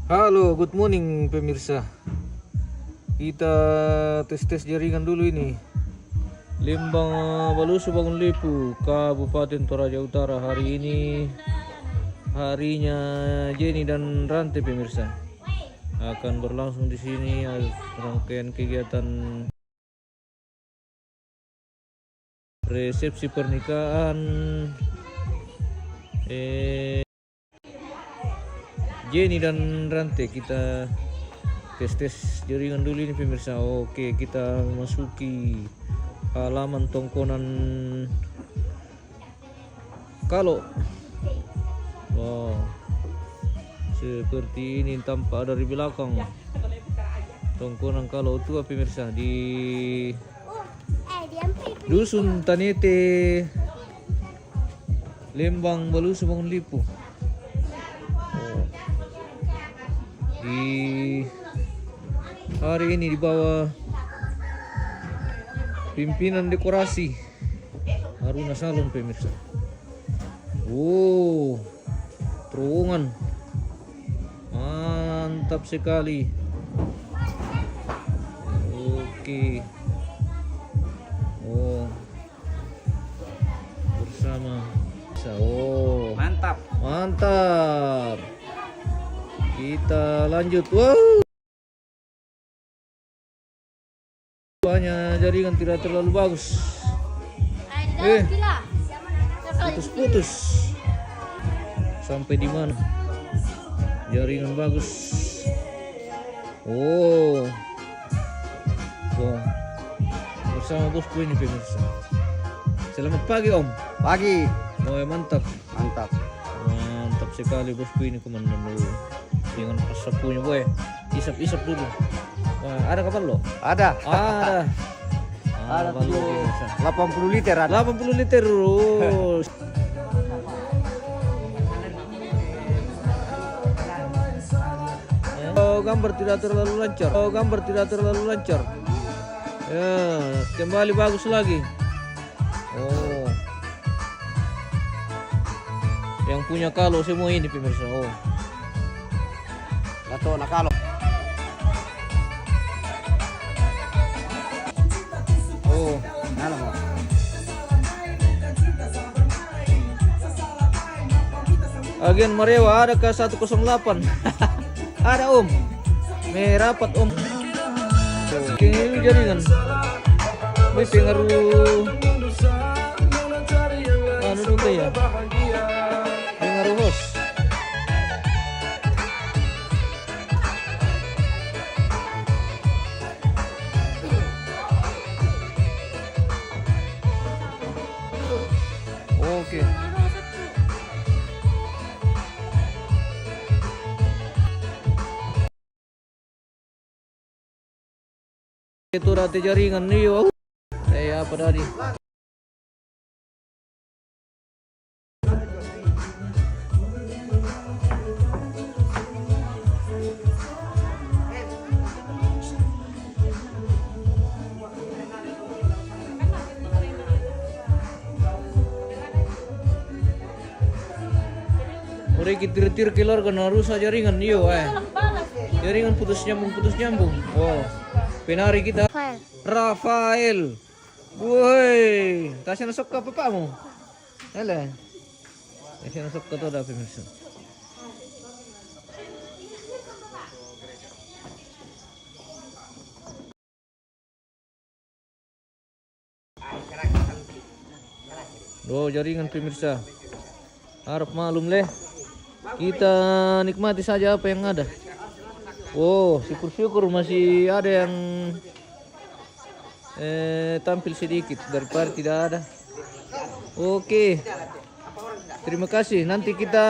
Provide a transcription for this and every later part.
Halo, good morning pemirsa. Kita tes jaringan dulu ini. Lembang Balusu Bangun Lipu, Kabupaten Toraja Utara. Hari ini harinya Jenny dan Ranti pemirsa. Akan berlangsung di sini rangkaian kegiatan resepsi pernikahan Jenny dan Ranti. Kita tes jaringan dulu ini pemirsa. Oke, kita memasuki halaman tongkonan Kalo. Wow, seperti ini tampak dari belakang tongkonan Kalo tua pemirsa di Dusun Tanete, Lembang Balusu Bangun Lipu. Di hari ini di bawah pimpinan dekorasi Haruna Salon pemirsa. Terowongan mantap sekali. Oke. Bersama mantap. Kita lanjut. Banyak jaringan tidak terlalu bagus. Putus. Sampai di mana? Jaringan bagus. Bersama bosku ini pemirsa. Selamat pagi Om. Pagi. Mantap sekali bosku ini komandan dulu. Dengan sapunya boy, isap dulu. Wah, ada kapal lo? Ada 80 liter ada. 80 liter. Gambar tidak terlalu lancar. Ya, kembali bagus lagi. Yang punya Kalo semua ini pemirsa. Atau nak Kalo. Agen Marewa ada ke 108. Ada Om. Merapat Om. Ini jaringan. Ini pengaruh. Juga ya. Pengaruh host. Oke. Itu rati jaringan nih yo. Apa tadi? Udah kitir keluar kena rusak jaringan yo. Jaringan putus nyambung. Penari kita Rafael. Woi, kasih nasok ke papamu. Hele. Kasih nasok ke tuh dah pemirsa. Jaringan pemirsa. Harap malum leh. Kita nikmati saja apa yang ada. Syukur masih ada yang tampil sedikit daripada tidak ada. Oke. Terima kasih. Nanti kita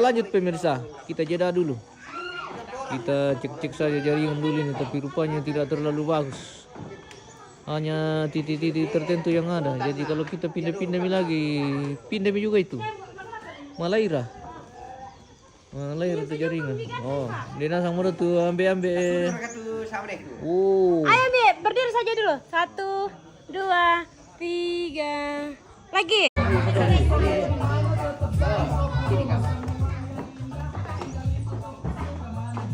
lanjut pemirsa. Kita jeda dulu. Kita cek saja jaringan dulu ini, tapi rupanya tidak terlalu bagus. Hanya titik-titik tertentu yang ada. Jadi kalau kita pindah lagi, pindah juga itu. Malaira itu jaringan. Dia nasang muda tuh ambil. Ayo Bi, berdiri saja dulu. 1, 2, 3. Lagi.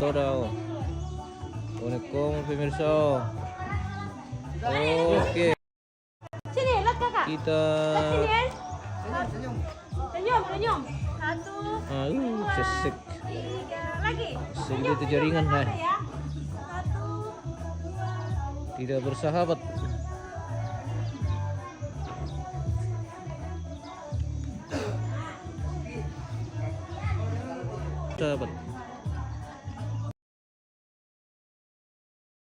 metoda. Oh. Connect call pemirsa. Oke. Sini, lihat kakak. Kita Sini ya. Senyum, senyum. 1, cesek. 3, lagi. Segitu itu jaringan, nah. Ya. 1, 2. Tidak bersahabat. Sahabat.